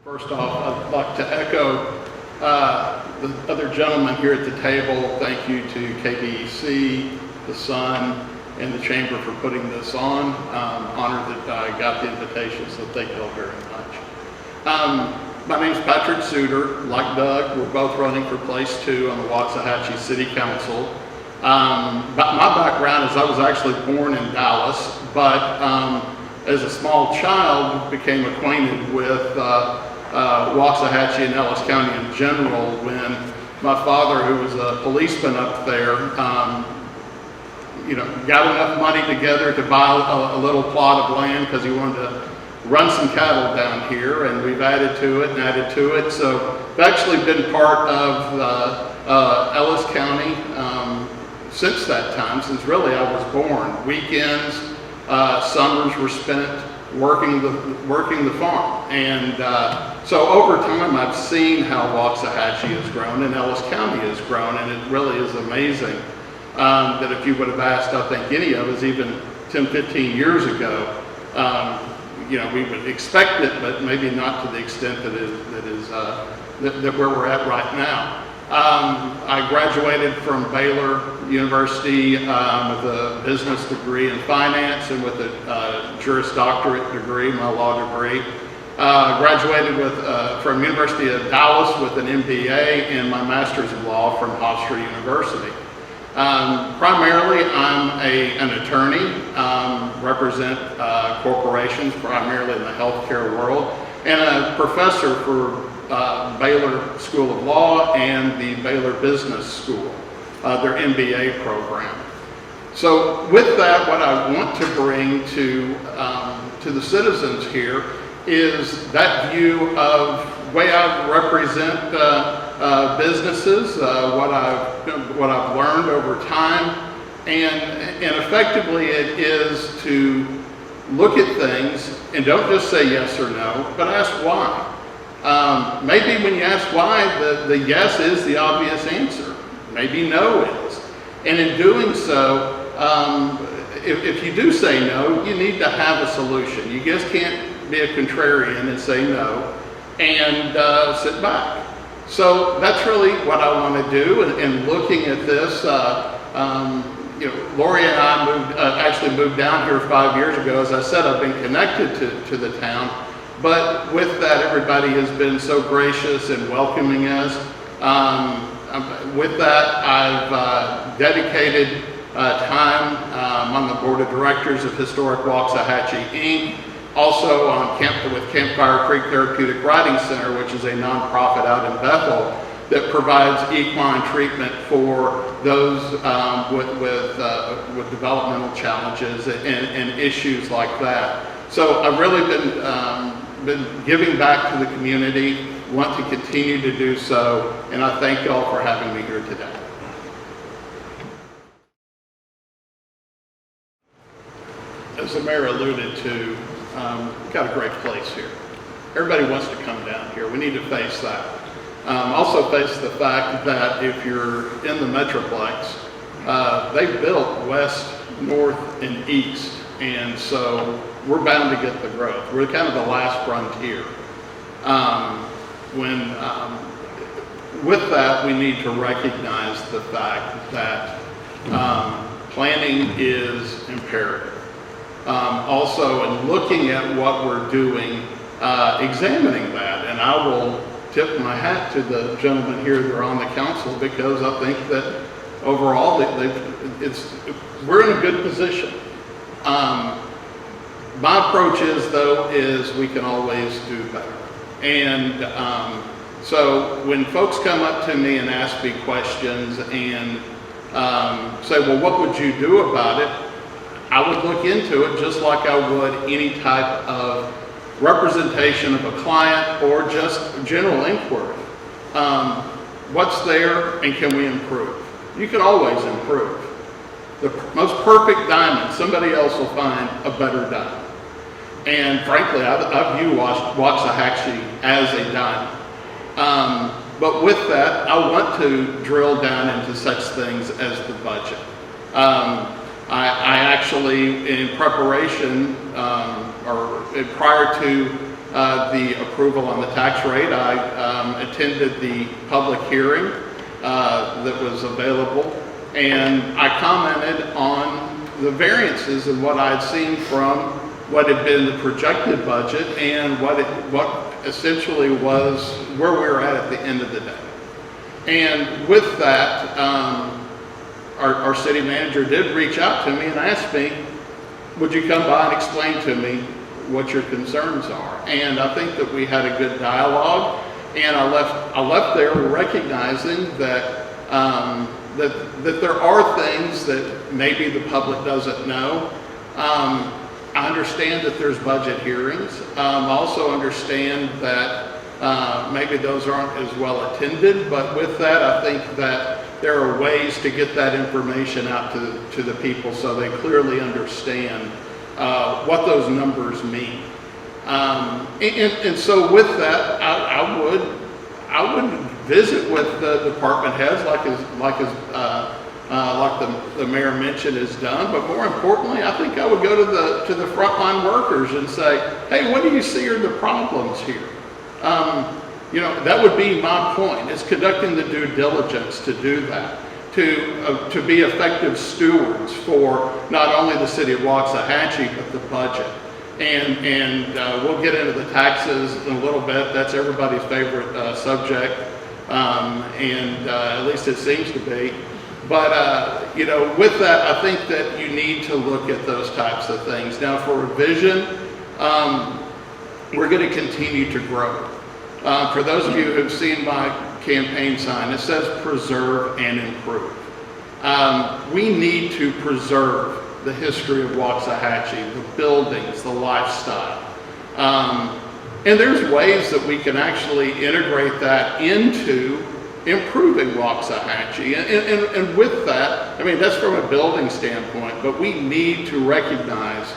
First off, I'd like to echo the other gentlemen here at the table. Thank you to KBEC, the Sun, and the Chamber for putting this on. Honored that I got the invitation, so thank you all very much. My name is Patrick Souter. Like Doug, we're both running for place 2 on the Waxahachie City Council. My background is I was actually born in Dallas, but as a small child became acquainted with Waxahachie and Ellis County in general when my father, who was a policeman up there, got enough money together to buy a little plot of land because he wanted to run some cattle down here, and we've added to it and added to it. So I've actually been part of Ellis County since that time, since really I was born. Weekends, summers were spent working the farm, and so over time I've seen how Waxahachie has grown and Ellis County has grown, and it really is amazing that if you would have asked, I think, any of us even 10, 15 years ago, we would expect it, but maybe not to the extent that where we're at right now. I graduated from Baylor University with a business degree in finance and with a Juris Doctorate degree, my law degree. Graduated from University of Dallas with an MBA and my Master's of Law from Hofstra University. Primarily, I'm an attorney, represent corporations primarily in the healthcare world, and a professor for Baylor School of Law and the Baylor Business School, their MBA program. So with that, what I want to bring to the citizens here is that view of the way I represent businesses, what I've learned over time, and effectively it is to look at things and don't just say yes or no, but ask why. Maybe when you ask why, the yes is the obvious answer. Maybe no is. And in doing so, if you do say no, you need to have a solution. You just can't be a contrarian and say no and sit back. So that's really what I want to do. And looking at this, Lori and I actually moved down here 5 years ago. As I said, I've been connected to the town. But with that, everybody has been so gracious in welcoming us. With that, I've dedicated time on the board of directors of Historic Waxahachie, Inc., also on with Campfire Creek Therapeutic Riding Center, which is a nonprofit out in Bethel that provides equine treatment for those with developmental challenges and issues like that. So I've really been giving back to the community, want to continue to do so, and I thank y'all for having me here today. As the mayor alluded to, we've got a great place here. Everybody wants to come down here. We need to face that. Also face the fact that if you're in the Metroplex, they built west, north, and east, and so we're bound to get the growth. We're kind of the last frontier. With that, we need to recognize the fact that planning is imperative. Also, in looking at what we're doing, examining that, and I will tip my hat to the gentlemen here that are on the council, because I think that overall we're in a good position. My approach is we can always do better. And so when folks come up to me and ask me questions and say, well, what would you do about it? I would look into it just like I would any type of representation of a client or just general inquiry. What's there and can we improve? You can always improve. The most perfect diamond, somebody else will find a better diamond. And frankly, I view Waxahachie as a diamond. But with that, I want to drill down into such things as the budget. I actually, in preparation, or prior to the approval on the tax rate. I attended the public hearing that was available, and I commented on the variances and what I'd seen from what had been the projected budget and what essentially was where we were at the end of the day. And with that, our city manager did reach out to me and asked me, would you come by and explain to me what your concerns are? And I think that we had a good dialogue, and I left there recognizing that that there are things that maybe the public doesn't know. I understand that there's budget hearings. I also understand that maybe those aren't as well attended, but with that, I think that there are ways to get that information out to the people so they clearly understand what those numbers mean. And so with that, I would visit with the department heads like the mayor mentioned is done, but more importantly, I think I would go to the frontline workers and say, hey, what do you see are the problems here? That would be my point, is conducting the due diligence to do that, to be effective stewards for not only the city of Waxahachie, but the budget. And we'll get into the taxes in a little bit. That's everybody's favorite subject, and at least it seems to be. But, with that, I think that you need to look at those types of things. Now, for revision, we're going to continue to grow. For those of you who've seen my campaign sign, it says preserve and improve. We need to preserve the history of Waxahachie, the buildings, the lifestyle. And there's ways that we can actually integrate that into improving Waxahachie. And with that, that's from a building standpoint, but we need to recognize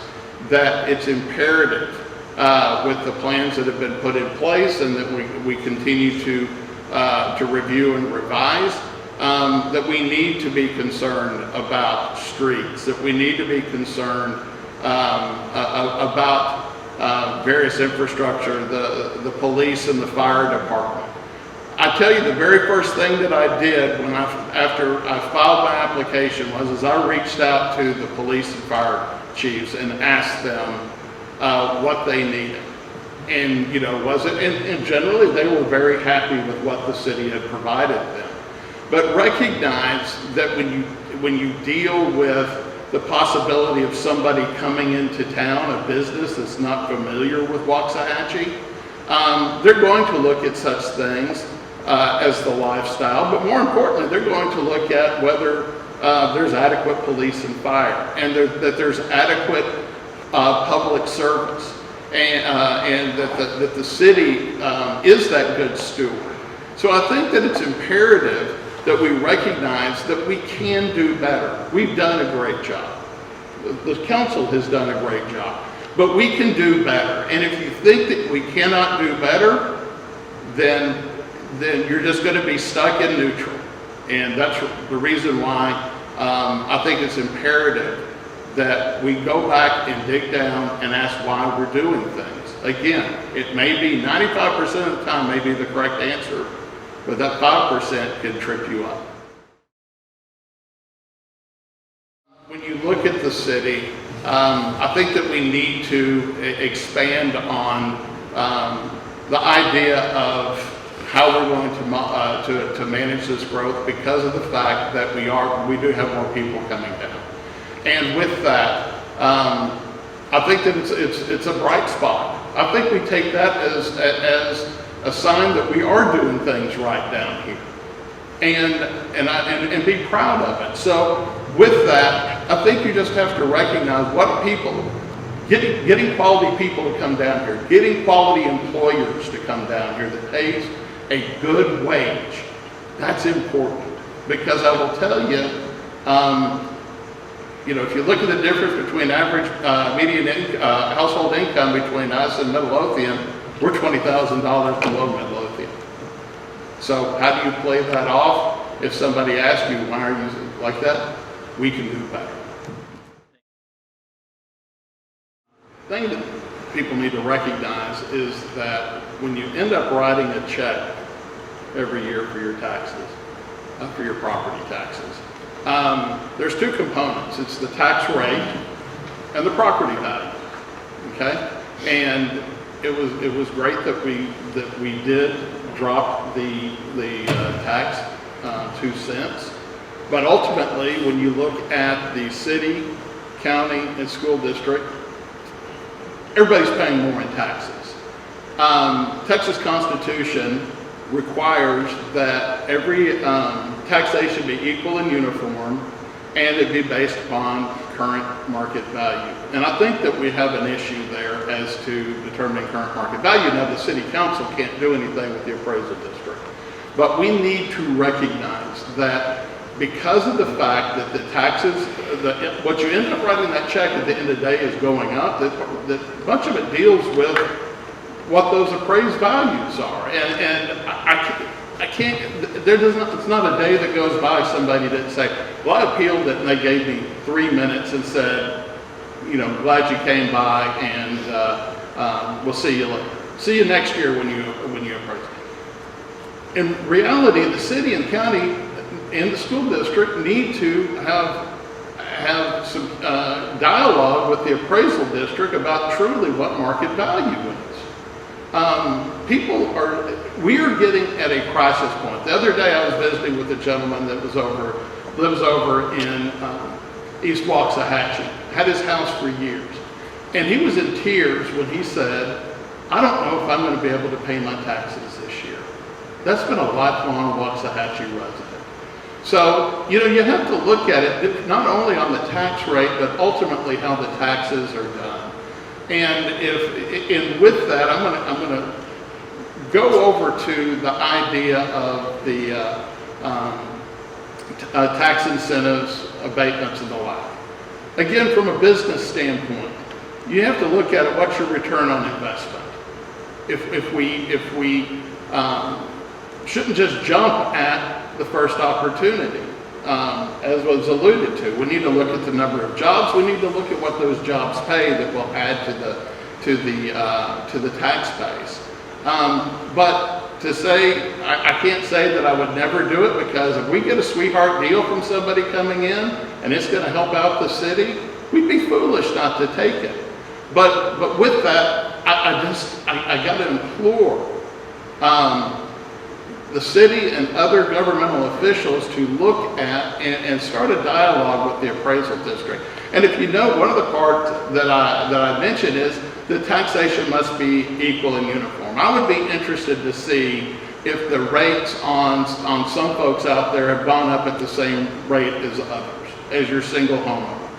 that it's imperative with the plans that have been put in place and that we continue to review and revise, that we need to be concerned about streets, that we need to be concerned about various infrastructure, the police and the fire department. I tell you, the very first thing that I did after I filed my application was I reached out to the police and fire chiefs and asked them what they needed. And and generally they were very happy with what the city had provided them. But recognize that when you deal with the possibility of somebody coming into town, a business that's not familiar with Waxahachie, they're going to look at such things as the lifestyle, but more importantly, they're going to look at whether there's adequate police and fire, and that there's adequate public service, and that the city is that good steward. So I think that it's imperative that we recognize that we can do better. We've done a great job. The council has done a great job, but we can do better. And if you think that we cannot do better, then you're just going to be stuck in neutral. And that's the reason why I think it's imperative that we go back and dig down and ask why we're doing things. Again, it may be 95% of the time may be the correct answer, but that 5% can trip you up. When you look at the city, I think that we need to expand on the idea of how we're going to manage this growth, because of the fact that we do have more people coming down. And with that, I think that it's a bright spot. I think we take that as a sign that we are doing things right down here, and be proud of it. So with that, I think you just have to recognize what people, getting quality people to come down here, getting quality employers to come down here that pays a good wage. That's important, because I will tell you, if you look at the difference between average median household income between us and Midlothian, we're $20,000 below Midlothian. So how do you play that off? If somebody asks you, why are you like that? We can do better. Thing that people need to recognize is that when you end up writing a check every year for your taxes, for your property taxes, there's two components. It's the tax rate and the property value. Okay, and it was great that we did drop the tax 2 cents, but ultimately, when you look at the city, county, and school district, everybody's paying more in taxes. Texas Constitution requires that every taxation be equal and uniform, and it be based upon current market value. And I think that we have an issue there as to determining current market value. Now, the city council can't do anything with the appraisal district, but we need to recognize that because of the fact that the taxes, what you end up writing that check at the end of the day is going up, that a bunch of it deals with what those appraised values are. And I can't, it's not a day that goes by somebody didn't say, well, I appealed it and they gave me 3 minutes and said, you know, glad you came by, and we'll see you later. See you next year when you appraise. In reality, the city and county and the school district need to have some dialogue with the appraisal district about truly what market value is. We are getting at a crisis point. The other day I was visiting with a gentleman that lives over in East Waxahachie, had his house for years. And he was in tears when he said, I don't know if I'm going to be able to pay my taxes this year. That's been a lifelong Waxahachie resident. So, you know, you have to look at it not only on the tax rate, but ultimately how the taxes are done. And with that, I'm going to go over to the idea of the tax incentives, abatements, and the like. Again, from a business standpoint, you have to look at it. What's your return on investment? If we shouldn't just jump at the first opportunity, as was alluded to. We need to look at the number of jobs. We need to look at what those jobs pay that will add to the tax base. But to say, I can't say that I would never do it, because if we get a sweetheart deal from somebody coming in and it's going to help out the city, we'd be foolish not to take it. But with that, I got to implore the city and other governmental officials to look at and start a dialogue with the appraisal district. And if you know, one of the parts that I mentioned is the taxation must be equal and uniform. I would be interested to see if the rates on some folks out there have gone up at the same rate as others, as your single homeowners.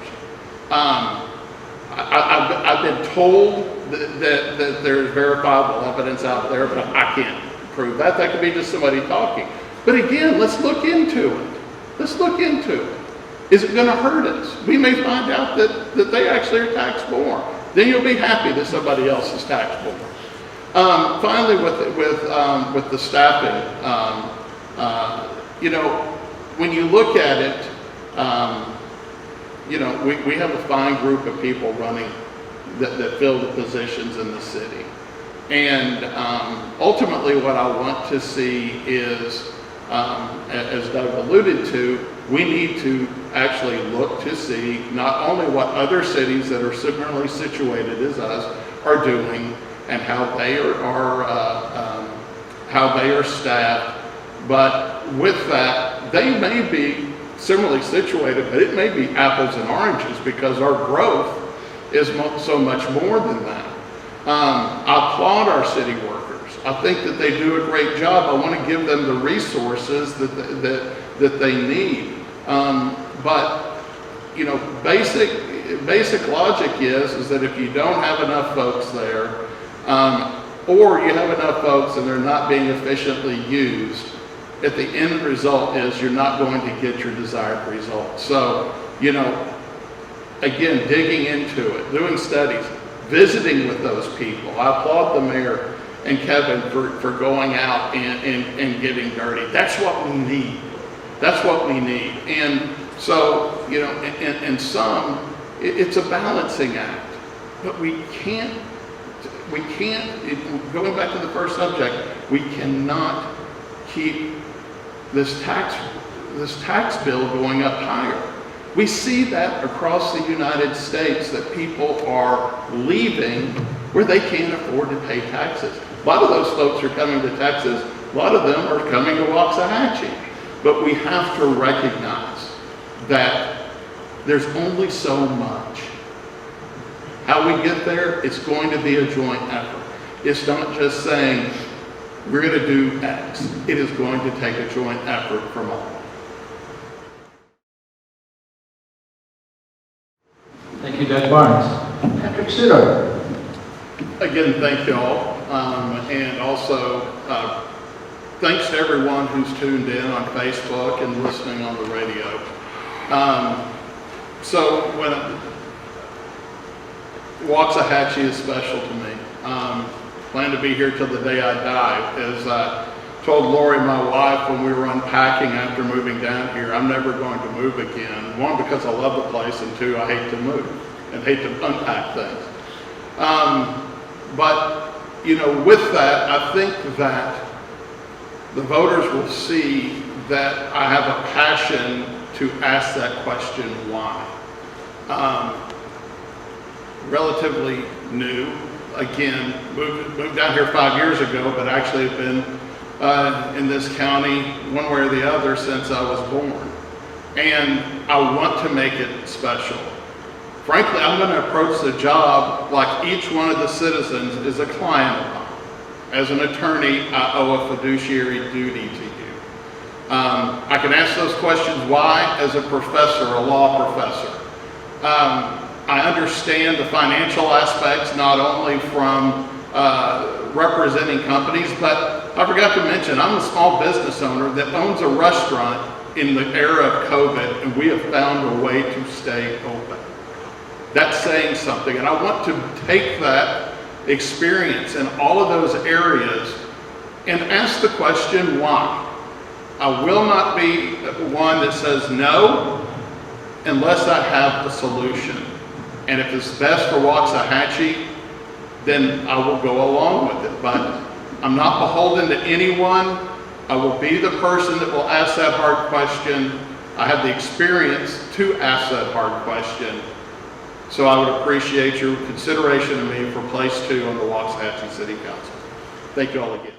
I've been told that there's verifiable evidence out there, but I can't prove that. That could be just somebody talking. But again, let's look into it. Let's look into it. Is it going to hurt us? We may find out that they actually are tax more. Then you'll be happy that somebody else is tax more. Finally, with the staffing, you know, when you look at it, you know, we have a fine group of people running that fill the positions in the city. And ultimately what I want to see is, as Doug alluded to, we need to actually look to see not only what other cities that are similarly situated as us are doing and how they are staffed, but with that, they may be similarly situated, but it may be apples and oranges, because our growth is so much more than that. I applaud our city workers. I think that they do a great job. I want to give them the resources that they need. But you know, basic logic is that if you don't have enough folks there, or you have enough folks and they're not being efficiently used, at the end result is you're not going to get your desired result. So, you know, again, digging into it, doing studies, visiting with those people. I applaud the mayor and Kevin for going out and getting dirty. That's what we need. That's what we need. And so, you know, in some, it's a balancing act, but we can't we can't, going back to the first subject, we cannot keep this tax bill going up higher. We see that across the United States, that people are leaving where they can't afford to pay taxes. A lot of those folks are coming to Texas. A lot of them are coming to Waxahachie. But we have to recognize that there's only so much. How we get there, it's going to be a joint effort. It's not just saying, we're going to do X. It is going to take a joint effort from all. Thank you, Judge Barnes. Patrick Souter. Again, thank you all. And also, thanks to everyone who's tuned in on Facebook and listening on the radio. So when Waxahachie is special to me. Plan to be here till the day I die. As I told Lori, my wife, when we were unpacking after moving down here, I'm never going to move again. One, because I love the place, and two, I hate to move and hate to unpack things. But, you know, with that, I think that the voters will see that I have a passion to ask that question, why? Relatively new. Again, moved down here 5 years ago, but actually have been in this county one way or the other since I was born. And I want to make it special. Frankly, I'm going to approach the job like each one of the citizens is a client of mine. As an attorney, I owe a fiduciary duty to you. I can ask those questions why as a professor, a law professor. I understand the financial aspects, not only from representing companies, but I forgot to mention, I'm a small business owner that owns a restaurant in the era of COVID, and we have found a way to stay open. That's saying something, and I want to take that experience in all of those areas and ask the question, why? I will not be one that says no unless I have a solution. And if it's best for Waxahachie, then I will go along with it. But I'm not beholden to anyone. I will be the person that will ask that hard question. I have the experience to ask that hard question. So I would appreciate your consideration of me for place 2 on the Waxahachie City Council. Thank you all again.